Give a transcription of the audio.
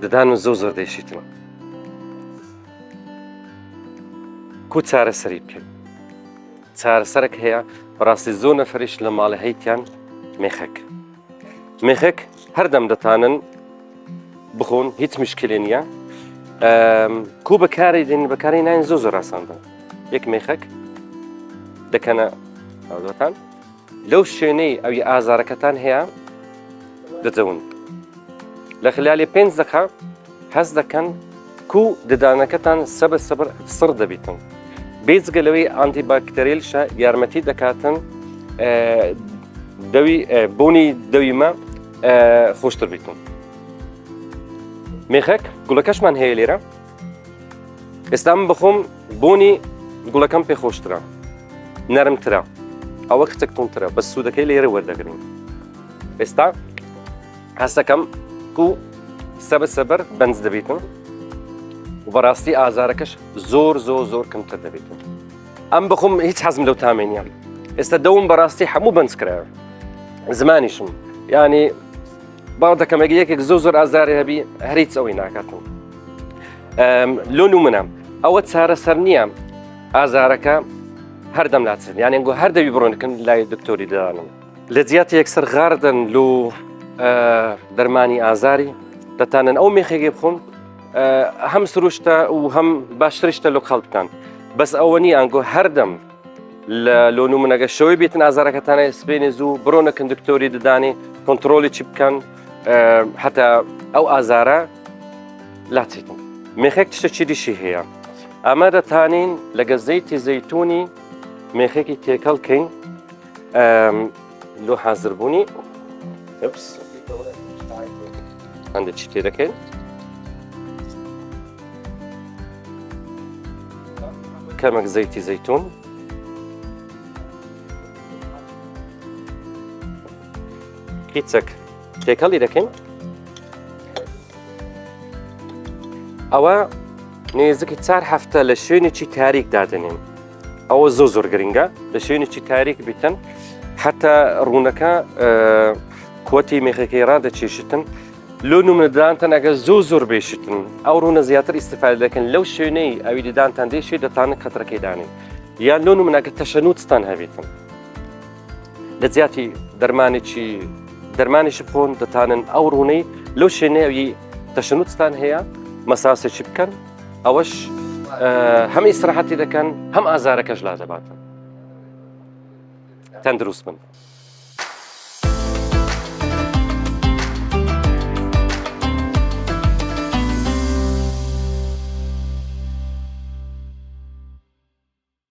ددان زۆر زۆر دەیشیتن کو چارەسەری بکەین چارەسەرێک هەیە بەڕاستی زۆر نەفەریش لە ماڵە هەیتیان مێخێک هەردەم دەتانن بخۆن هیچ مشکلێ نییە کو بەکاری دێن بەکاری ناین زۆر زۆر ئاسانە یەک مێخەک دەکەنە ئەوتان لەو شوێنەی ئەوی ئازارەکەتان هەیە دەجەون لە خلالی 5 دقیقە هەست دەکەن کو ددانەکەتان سەبە سڕ دەبیتن بێجگە لەوەی ئانتیباکتەریلشە یارمەتی دەکاتن بۆنی دەویمە خۆشتر بیتن مێخەک گوڵەکەشمان هەیە لێرە ئێستا من بخۆم بۆنی گوڵەکەم پێ خۆشترە نەرمترە ئەوە کچەکتونترە بە سوودەکەی لێرە وەردەگرین ئێستا هەستەکەم کو سەبە سەبەر بەنج دەبیتن و بەڕاستی ئازارەکەش زۆر کەمتر دەبیتن ئەم بخۆم هیچ حەزم لەو تامێنیە ئێستا دەوم بەڕاستی هەموو بەنج کرایە زمانیشم یعنی باو دەکەم ئەگە یەکێک زۆر ئازاری هەبی هەریچ ئەوەی ناکاتم لۆ نمونە ئەوە چارەسەر نییە ئازارەکە هەردەم لاچن یعنی ئەنگۆ هەر دەوی بڕۆنکن لای دکتۆری دەدانم لە جیاتی یەکسەر غاردن لۆ دەرمانی ئازاری دەتانن ئەو مێخێکی بخۆن هەم سروشتە و هەم باشترشتە لۆ خەڵکتان بەس ئەوە نیە ئەنگۆ هەردەم لۆ نمونەگە شەوەی بێتن ئازارەکەتانە سبێنێ زوو بڕۆنەکەن دکتۆری ددانی کۆنتترۆلی چی بکەن حتا ئەو ئازارە لاچیتن مێخێک تشتە چیریشی هەیە ئەمە دەتانین لەگە زەیتی زەیتونی مێخێکی تێکەڵکەین لۆ حازربوونی هەندێک چی تێ دەکەین کەمێک زەیتی زەیتون هیچەک تێکەڵی دەکەین ئەوە نێزەکی 4 هەفتە لە شوێنێکی تاریک دادنێن ئەوە زۆر گرنگە لە شوێنێکی تاریک بیتن حتا ڕوونەکە کۆتی مێخەکەی ڕادەچێشتن لۆ نمونەدانتان ئەگە زۆر بێشتن ئەو ڕوونە زیاتر ئیستفادە دەکەن لەو شوێنەی ئەوی ددانتان دێشێ دەتانە کەترەکەی دانین یان لۆ نمونەکە تەشەنووتتان هەبێتن لە جیاتی دەرمانیشی بخۆن دەتانن ئەو ڕوونەی لەو شوێنەی ئەوی تەشەنووتتان هەیە مەساسێکی بکەن ئەوەش هەم ئیسراحەتی دەکەن هەم ئازارەکەش لا دەباتن تەندروست بن